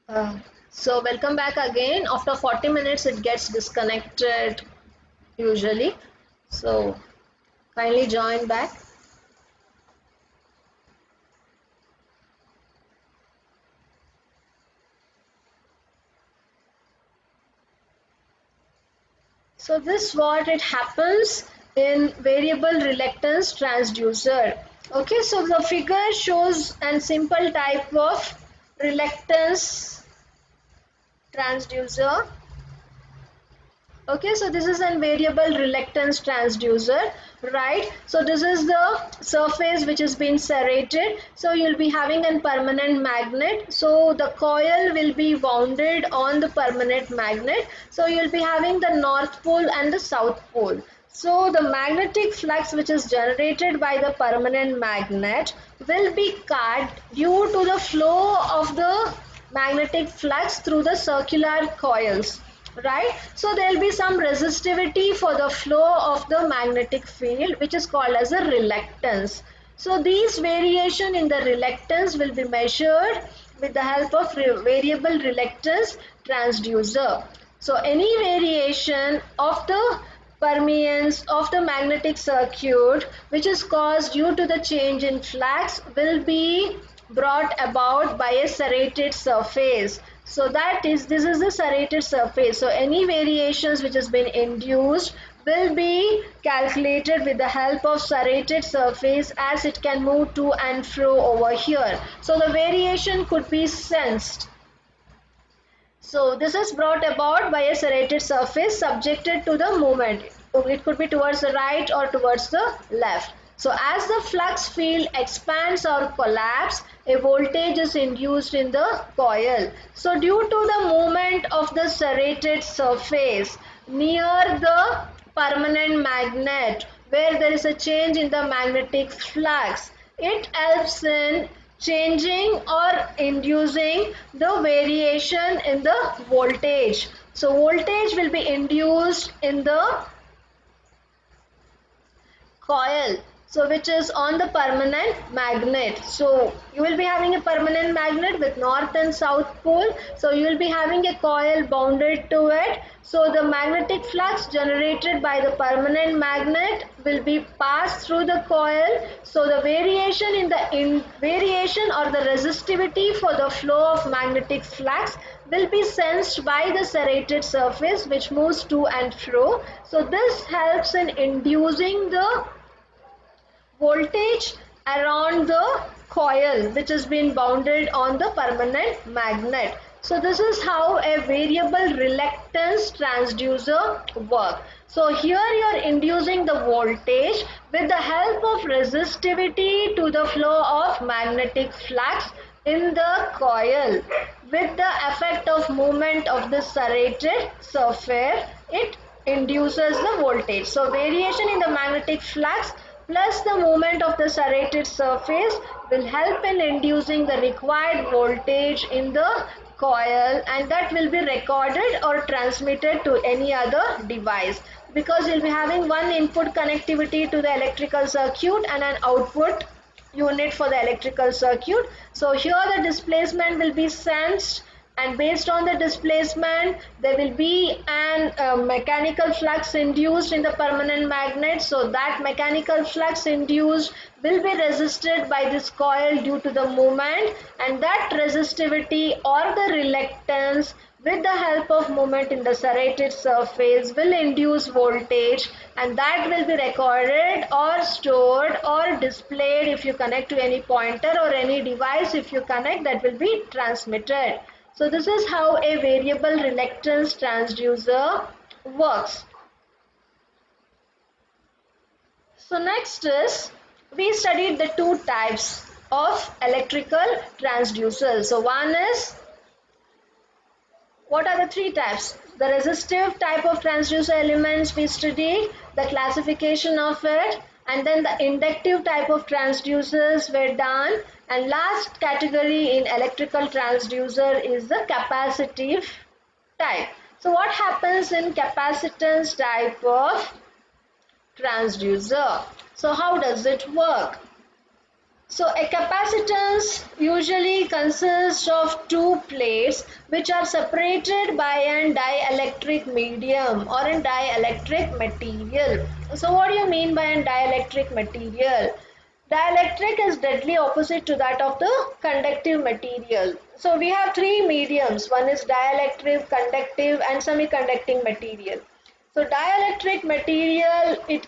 So welcome back again. After 40 minutes it gets disconnected usually. So kindly join back. So this what it happens in variable reluctance transducer. Okay, so the figure shows an simple type of reluctance transducer. Okay, so this is an variable reluctance transducer, right? So this is the surface which has been serrated. So you'll be having a permanent magnet. So the coil will be wounded on the permanent magnet. So you'll be having the north pole and the south pole. So the magnetic flux which is generated by the permanent magnet will be cut due to the flow of the magnetic flux through the circular coils, right? So there will be some resistivity for the flow of the magnetic field, which is called as a reluctance. So these variation in the reluctance will be measured with the help of variable reluctance transducer. So any variation of the permeance of the magnetic circuit which is caused due to the change in flux will be brought about by a serrated surface. So that is, this is the serrated surface. So any variations which has been induced will be calculated with the help of serrated surface, as it can move to and fro over here. So the variation could be sensed. So this is brought about by a serrated surface subjected to the movement. It could be towards the right or towards the left. So as the flux field expands or collapses, a voltage is induced in the coil. So due to the movement of the serrated surface near the permanent magnet, where there is a change in the magnetic flux, it helps in changing or inducing the variation in the voltage. So voltage will be induced in the coil, so which is on the permanent magnet. So you will be having a permanent magnet with north and south pole. So you will be having a coil bounded to it. So the magnetic flux generated by the permanent magnet will be passed through the coil. So the variation in the variation or the resistivity for the flow of magnetic flux will be sensed by the serrated surface which moves to and fro. So this helps in inducing the voltage around the coil which has been bounded on the permanent magnet. So this is how a variable reluctance transducer works. So here you are inducing the voltage with the help of resistivity to the flow of magnetic flux in the coil. With the effect of movement of the serrated surface, it induces the voltage. So variation in the magnetic flux plus the movement of the serrated surface will help in inducing the required voltage in the coil, and that will be recorded or transmitted to any other device, because you'll be having one input connectivity to the electrical circuit and an output unit for the electrical circuit. So here the displacement will be sensed, and based on the displacement there will be an mechanical flux induced in the permanent magnet. So that mechanical flux induced will be resisted by this coil due to the movement, and that resistivity or the reluctance with the help of movement in the serrated surface will induce voltage, and that will be recorded or stored or displayed if you connect to any pointer, or any device if you connect, that will be transmitted. So this is how a variable reluctance transducer works. So next is, we studied the two types of electrical transducers. So one is, what are the three types? The resistive type of transducer elements we studied, the classification of it, and then the inductive type of transducers were done, and last category in electrical transducer is the capacitive type. So what happens in capacitance type of transducer? So how does it work? So a capacitance usually consists of two plates which are separated by an dielectric medium or a dielectric material. So what do you mean by a dielectric material? Dielectric is deadly opposite to that of the conductive material. So we have three mediums. One is dielectric, conductive and semiconducting material. So dielectric material, it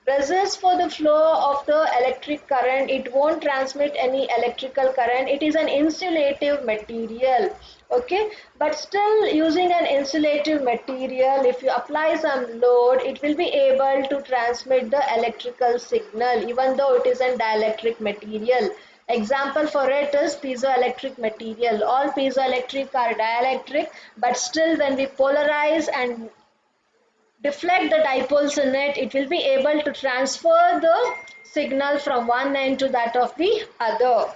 resists for the flow of the electric current. It won't transmit any electrical current. It is an insulative material. Okay, but still using an insulative material, if you apply some load, it will be able to transmit the electrical signal even though it is a dielectric material. Example for it is piezoelectric material. All piezoelectric are dielectric, but still when we polarize and deflect the dipoles in it, it will be able to transfer the signal from one end to that of the other.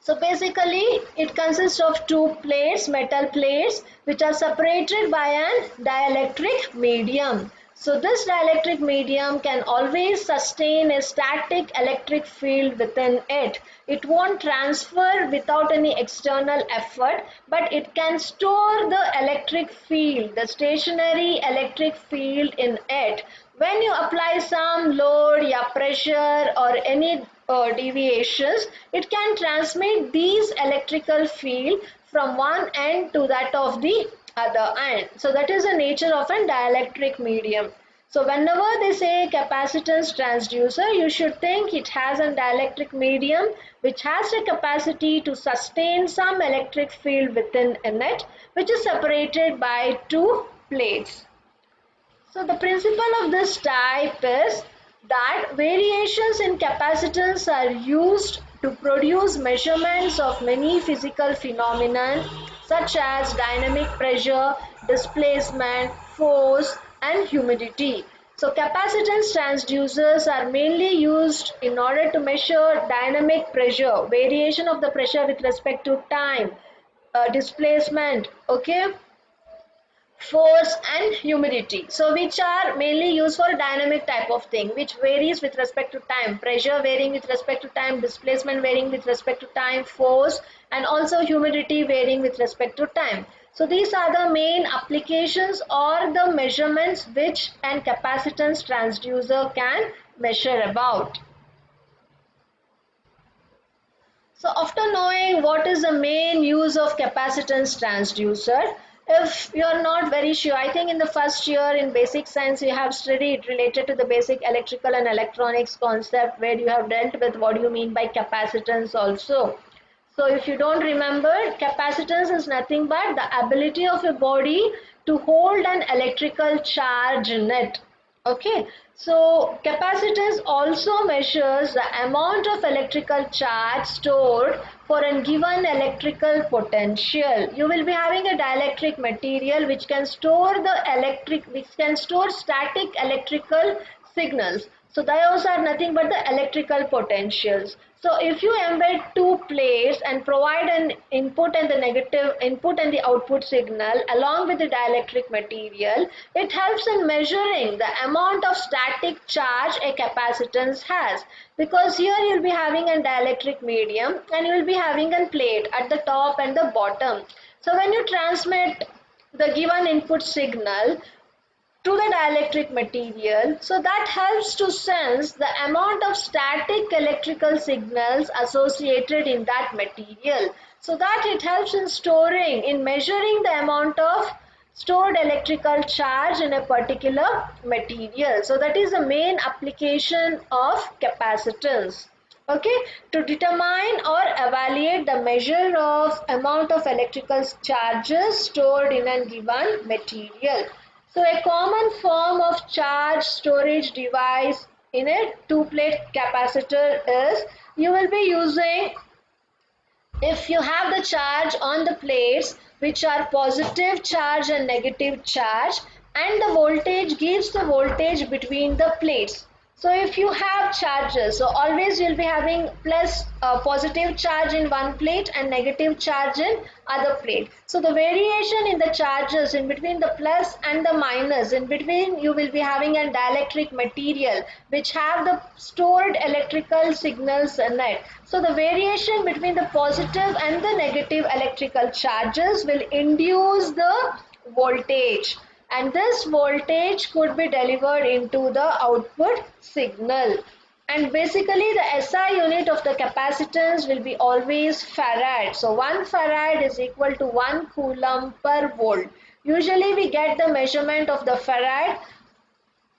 So basically it consists of two plates, metal plates, which are separated by an dielectric medium. So this dielectric medium can always sustain a static electric field within it. It won't transfer without any external effort, but it can store the electric field, the stationary electric field in it. When you apply some load, yeah, pressure or any deviations, it can transmit these electrical field from one end to that of the other end. So that is the nature of a dielectric medium. So whenever they say capacitance transducer, you should think it has a dielectric medium which has the capacity to sustain some electric field within it, which is separated by two plates. So the principle of this type is that variations in capacitance are used to produce measurements of many physical phenomena such as dynamic pressure, displacement, force and humidity. So capacitance transducers are mainly used in order to measure dynamic pressure, variation of the pressure with respect to time, displacement, okay, force and humidity, so which are mainly used for dynamic type of thing, which varies with respect to time, pressure varying with respect to time, displacement varying with respect to time, force and also humidity varying with respect to time. So these are the main applications or the measurements which an capacitance transducer can measure about. So after knowing what is the main use of capacitance transducer, if you are not very sure, I think in the first year in basic science you have studied related to the basic electrical and electronics concept where you have dealt with what you mean by capacitance also. So if you don't remember, capacitance is nothing but the ability of a body to hold an electrical charge in it. Okay, so capacitance also measures the amount of electrical charge stored for a given electrical potential. You will be having a dielectric material which can store static electrical signals. So those are nothing but the electrical potentials. So if you embed two plates and provide an input and the negative input and the output signal along with the dielectric material, it helps in measuring the amount of static charge a capacitance has. Because here you will be having a dielectric medium and you will be having a plate at the top and the bottom. So when you transmit the given input signal to the dielectric material, so that helps to sense the amount of static electrical signals associated in that material, so that it helps in measuring the amount of stored electrical charge in a particular material. So that is the main application of capacitance. Okay, to determine or evaluate the measure of amount of electrical charges stored in a given material. So a common form of charge storage device in a two-plate capacitor is, you will be using, if you have the charge on the plates which are positive charge and negative charge, and the voltage gives the voltage between the plates. So if you have charges, so always you'll be having plus positive charge in one plate and negative charge in other plate. So the variation in the charges in between the plus and the minus, in between you will be having a dielectric material which have the stored electrical signals in it. So the variation between the positive and the negative electrical charges will induce the voltage, and this voltage could be delivered into the output signal. And basically the SI unit of the capacitance will be always farad. So 1 farad is equal to 1 coulomb per volt. Usually we get the measurement of the farad,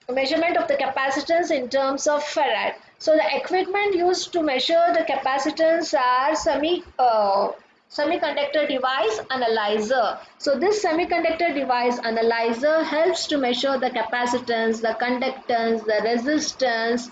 measurement of the capacitance in terms of farad. So the equipment used to measure the capacitance are semiconductor device analyzer. So this semiconductor device analyzer helps to measure the capacitance, the conductance, the resistance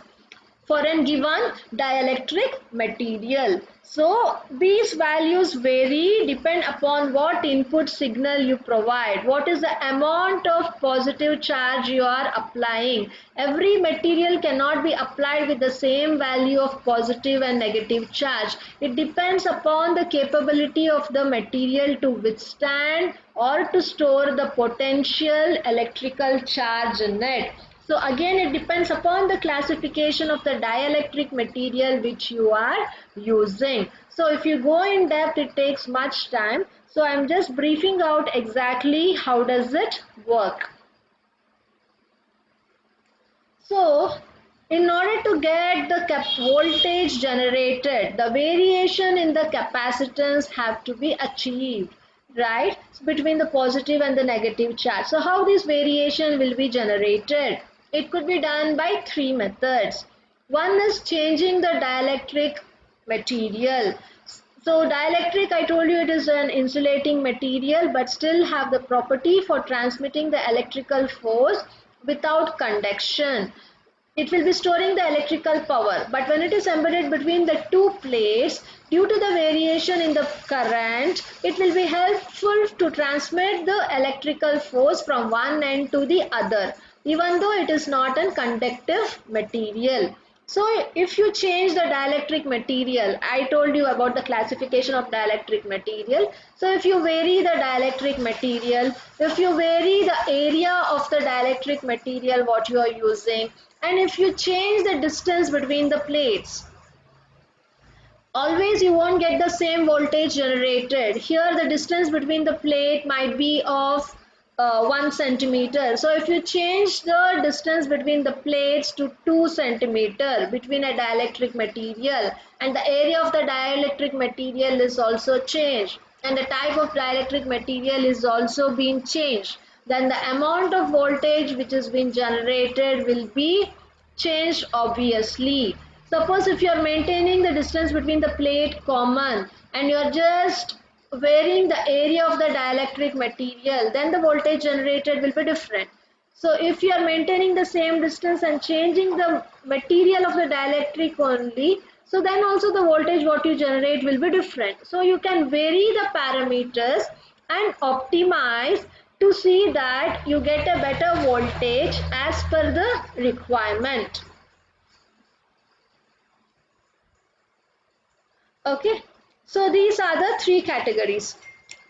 for a given dielectric material. So these values vary depend upon what input signal you provide, what is the amount of positive charge you are applying. Every material cannot be applied with the same value of positive and negative charge. It depends upon the capability of the material to withstand or to store the potential electrical charge in it. So again it depends upon the classification of the dielectric material which you are using. So if you go in depth it takes much time. So I'm just briefing out exactly how does it work. So in order to get the voltage generated, the variation in the capacitance have to be achieved, right, between the positive and the negative charge. So how this variation will be generated? It could be done by three methods. One is changing the dielectric material. So dielectric, I told you, it is an insulating material but still have the property for transmitting the electrical force without conduction. It will be storing the electrical power, but when it is embedded between the two plates, due to the variation in the current, it will be helpful to transmit the electrical force from one end to the other, even though it is not a conductive material. So if you change the dielectric material, I told you about the classification of dielectric material. So if you vary the dielectric material, if you vary the area of the dielectric material what you are using, and if you change the distance between the plates, always you won't get the same voltage generated. Here the distance between the plate might be of 1 centimeter. So if you change the distance between the plates to 2 centimeter between a dielectric material, and the area of the dielectric material is also changed, and the type of dielectric material is also being changed, then the amount of voltage which is being generated will be changed obviously. Suppose if you are maintaining the distance between the plate common and you are just varying the area of the dielectric material, then the voltage generated will be different. So if you are maintaining the same distance and changing the material of the dielectric only, so then also the voltage what you generate will be different. So you can vary the parameters and optimize to see that you get a better voltage as per the requirement. Okay, so these are the three categories.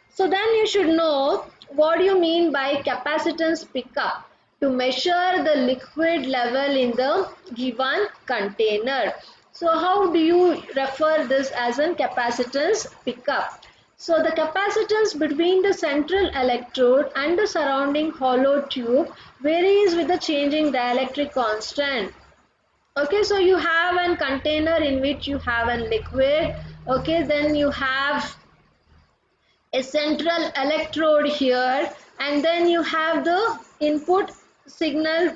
So then you should know what do you mean by capacitance pickup to measure the liquid level in the given container. So how do you refer this as a capacitance pickup? So the capacitance between the central electrode and the surrounding hollow tube varies with the changing dielectric constant. Okay, so you have a container in which you have a liquid. Okay, then you have a central electrode here, and then you have the input signal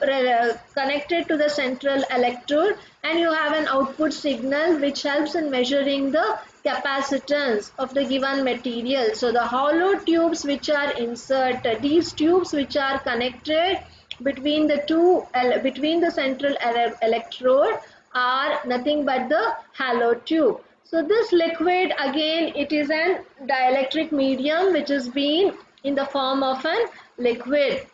connected to the central electrode, and you have an output signal which helps in measuring the capacitance of the given material. So the hollow tubes which are inserted, these tubes which are connected between the between the central electrode are nothing but the hollow tube. So this liquid, again, it is an dielectric medium which is being in the form of an liquid.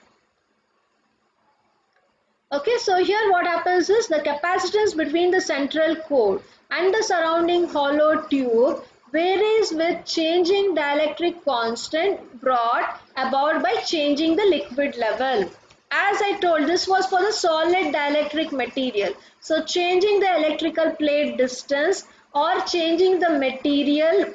Okay, so here what happens is the capacitance between the central core and the surrounding hollow tube varies with changing dielectric constant brought about by changing the liquid level. As I told, this was for the solid dielectric material. So changing the electrical plate distance or changing the material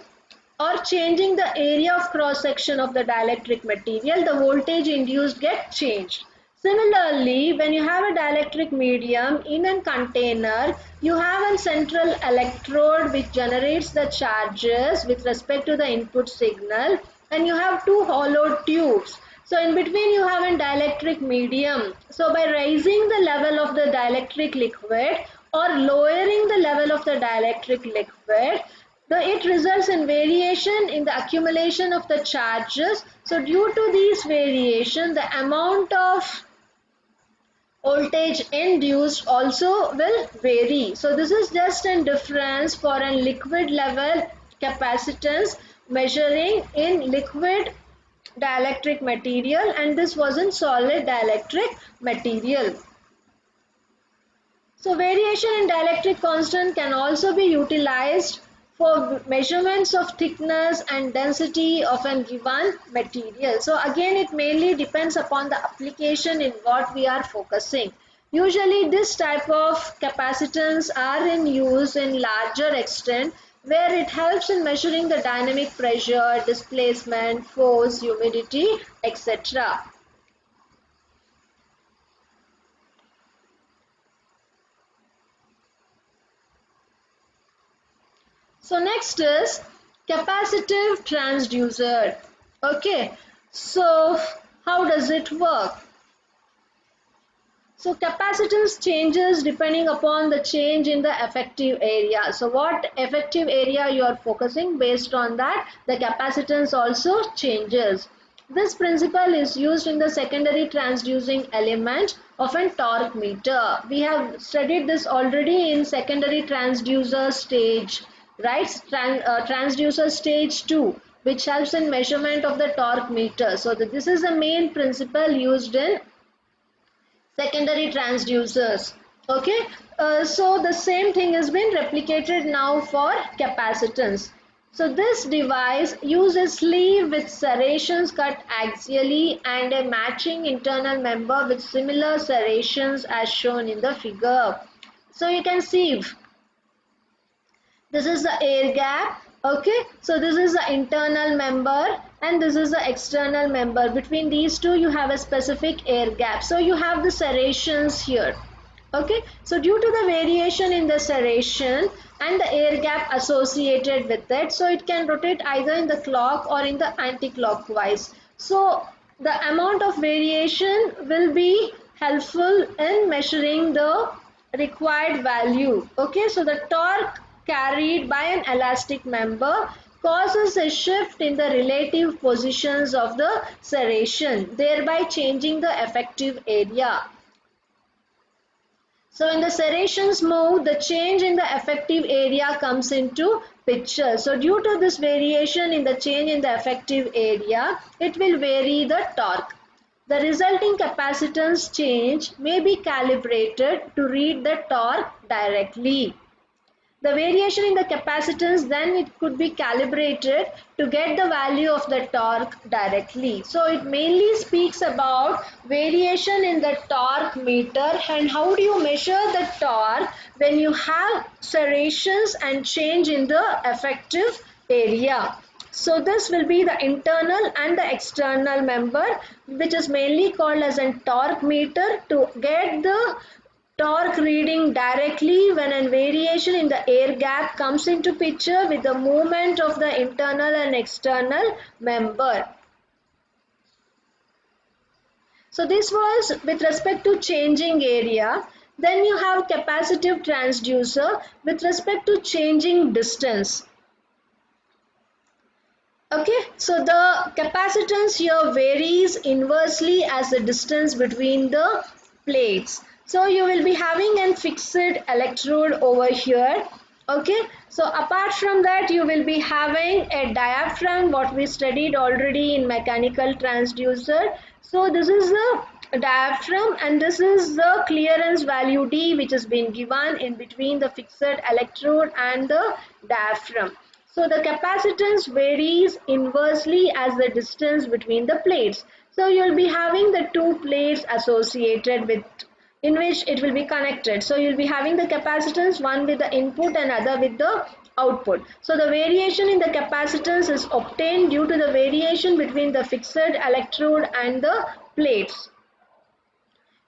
or changing the area of cross section of the dielectric material, the voltage induced get changed. Similarly, when you have a dielectric medium in a container, you have a central electrode which generates the charges with respect to the input signal, and you have two hollow tubes. So in between you have a dielectric medium. So by raising the level of the dielectric liquid or lowering the level of the dielectric liquid, it results in variation in the accumulation of the charges. So due to these variation, the amount of voltage induced also will vary. So this is just a difference for a liquid level capacitance measuring in liquid dielectric material, and this was in solid dielectric material. So variation in dielectric constant can also be utilized for measurements of thickness and density of a given material. So again, it mainly depends upon the application in what we are focusing. Usually this type of capacitance are in use in larger extent where it helps in measuring the dynamic pressure, displacement, force, humidity, etc. So next is capacitive transducer. Okay, so how does it work? So capacitance changes depending upon the change in the effective area. So what effective area you are focusing, based on that the capacitance also changes. This principle is used in the secondary transducing element of a torque meter. We have studied this already in secondary transducer stage, right? Transducer stage 2, which helps in measurement of the torque meter. So this is the main principle used in secondary transducers. Okay, so the same thing has been replicated now for capacitance. So this device uses sleeve with serrations cut axially and a matching internal member with similar serrations as shown in the figure. So you can see this is the air gap. Okay, so this is the internal member and this is the external member. Between these two you have a specific air gap, so you have the serrations here. Okay, so due to the variation in the serration and the air gap associated with it, so it can rotate either in the clock or in the anti-clockwise. So the amount of variation will be helpful in measuring the required value. Okay, so the torque carried by an elastic member causes a shift in the relative positions of the serration, thereby changing the effective area. So when the serrations move, the change in the effective area comes into picture. So due to this variation in the change in the effective area, it will vary the torque. The resulting capacitance change may be calibrated to read the torque directly. The variation in the capacitance, then it could be calibrated to get the value of the torque directly. So it mainly speaks about variation in the torque meter and how do you measure the torque when you have serrations and change in the effective area. So this will be the internal and the external member, which is mainly called as a torque meter, to get the torque reading directly when a variation in the air gap comes into picture with the movement of the internal and external member. So this was with respect to changing area. Then you have capacitive transducer with respect to changing distance. Okay, so the capacitance here varies inversely as the distance between the plates. So you will be having a fixed electrode over here. Okay, so apart from that you will be having a diaphragm, what we studied already in mechanical transducer. So this is the diaphragm, and this is the clearance value D which has been given in between the fixed electrode and the diaphragm. So the capacitance varies inversely as the distance between the plates. So you'll be having the two plates associated with in which it will be connected. So you'll be having the capacitance, one with the input and other with the output. So the variation in the capacitance is obtained due to the variation between the fixed electrode and the plates.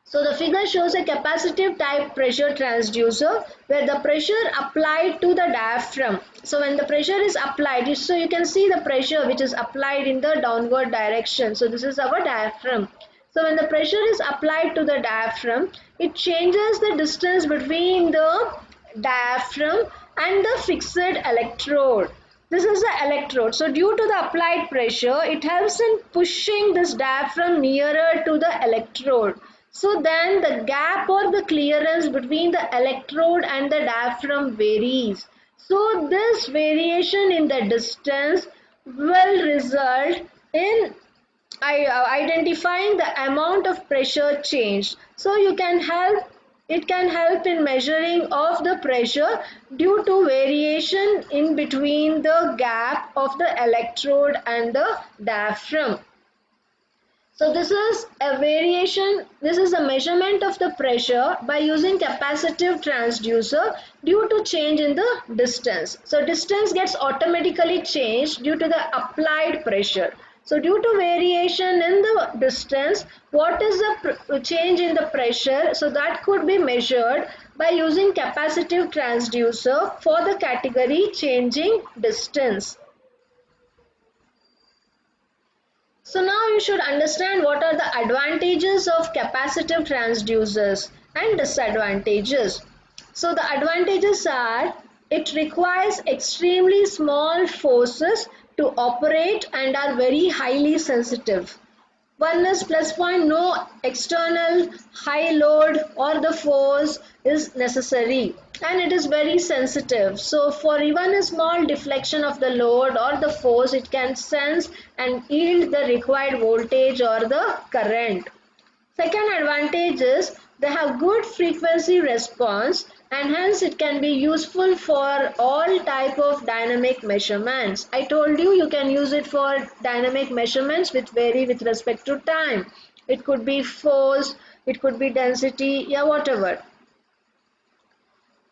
So the figure shows a capacitive type pressure transducer where the pressure applied to the diaphragm. So when the pressure is applied, so you can see the pressure which is applied in the downward direction. So this is our diaphragm. So when the pressure is applied to the diaphragm, it changes the distance between the diaphragm and the fixed electrode. This is the electrode. So due to the applied pressure, it helps in pushing this diaphragm nearer to the electrode. So then the gap or the clearance between the electrode and the diaphragm varies. So this variation in the distance will result in identifying the amount of pressure change. So it can help in measuring of the pressure due to variation in between the gap of the electrode and the diaphragm. So this is a variation, this is a measurement of the pressure by using capacitive transducer due to change in the distance. So distance gets automatically changed due to the applied pressure. So due to variation in the distance, what is the change in the pressure? So that could be measured by using capacitive transducer for the category changing distance. So now you should understand what are the advantages of capacitive transducers and disadvantages. So the advantages are it requires extremely small forces to operate and are very highly sensitive. One is plus point, no external high load or the force is necessary, and it is very sensitive. So for even a small deflection of the load or the force, it can sense and yield the required voltage or the current. Second advantage is they have good frequency response, and hence it can be useful for all type of dynamic measurements. I told you you can use it for dynamic measurements which vary with respect to time. It could be force, it could be density, yeah, whatever.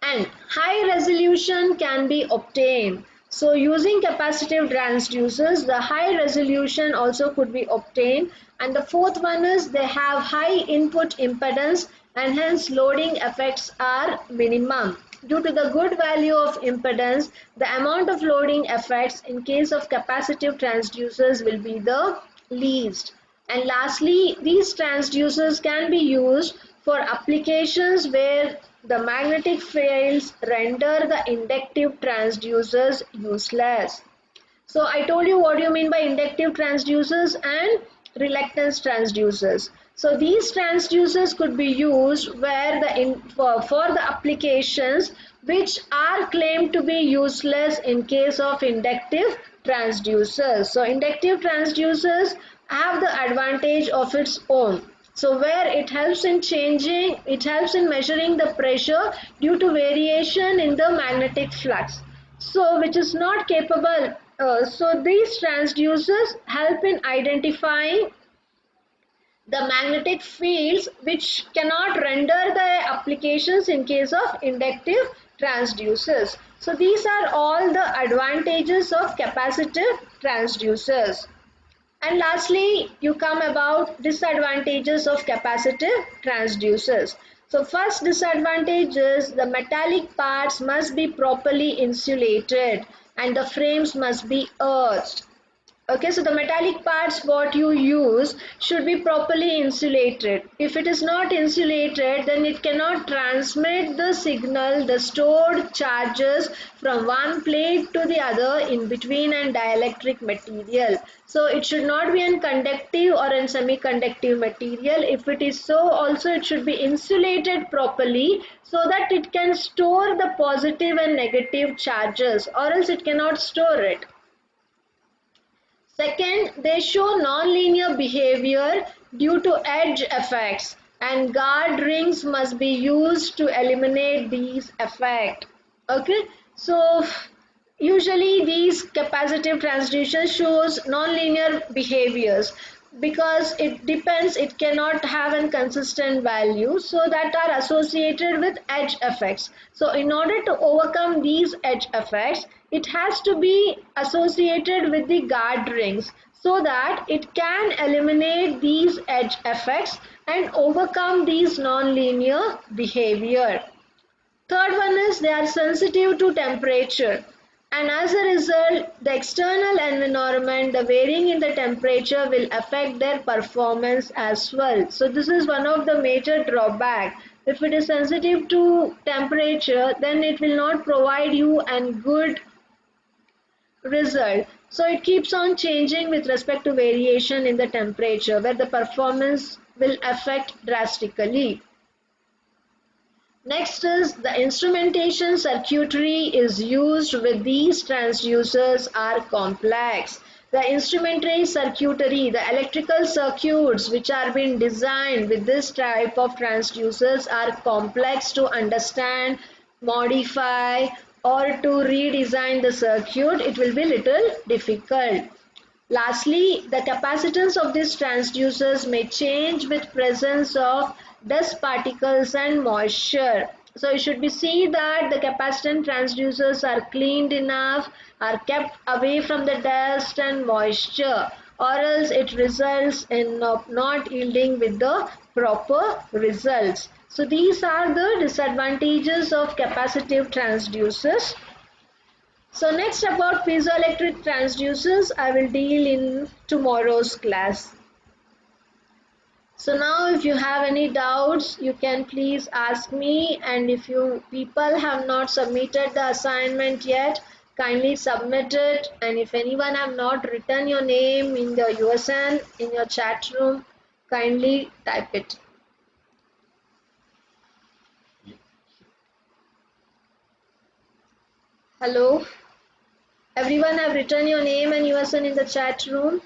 And high resolution can be obtained. So using capacitive transducers, the high resolution also could be obtained. And the fourth one is they have high input impedance, and hence loading effects are minimum. Due to the good value of impedance, the amount of loading effects in case of capacitive transducers will be the least. And lastly, these transducers can be used for applications where the magnetic fields render the inductive transducers useless. So I told you what you mean by inductive transducers and reluctance transducers. So these transducers could be used where for the applications which are claimed to be useless in case of inductive transducers. So inductive transducers have the advantage of its own. So where it helps in measuring the pressure due to variation in the magnetic flux. So which is not capable, so these transducers help in identifying the magnetic fields which cannot render the applications in case of inductive transducers. So these are all the advantages of capacitive transducers. And lastly, you come about disadvantages of capacitive transducers. So first disadvantage is the metallic parts must be properly insulated and the frames must be earthed. Okay, so the metallic parts what you use should be properly insulated. If it is not insulated, then it cannot transmit the signal, the stored charges from one plate to the other in between an dielectric material. So it should not be a conductive or a semiconductive material. If it is so, also it should be insulated properly so that it can store the positive and negative charges, or else it cannot store it. Second, they show non-linear behavior due to edge effects, and guard rings must be used to eliminate these effects. Okay, so usually these capacitive transducers shows nonlinear behaviors because it depends, it cannot have a consistent value, so that are associated with edge effects. So in order to overcome these edge effects, it has to be associated with the guard rings so that it can eliminate these edge effects and overcome these nonlinear behavior. Third one is they are sensitive to temperature, and as a result the external environment, the varying in the temperature will affect their performance as well. So this is one of the major drawback. If it is sensitive to temperature, then it will not provide you a good result. So it keeps on changing with respect to variation in the temperature, where the performance will affect drastically. Next is the instrumentation circuitry is used with these transducers are complex. The instrumentary circuitry, the electrical circuits which are being designed with this type of transducers are complex to understand, modify, or to redesign the circuit. It will be little difficult. Lastly, the capacitance of these transducers may change with presence of dust particles and moisture. So you should be see that the capacitance transducers are cleaned enough, are kept away from the dust and moisture, or else it results in not yielding with the proper results. So these are the disadvantages of capacitive transducers. So next about piezoelectric transducers I will deal in tomorrow's class. So now if you have any doubts, you can please ask me, and if you people have not submitted the assignment yet, kindly submit it, and if anyone have not written your name in the USN in your chat room, kindly type it. Hello? Everyone have written your name and USN in the chat room?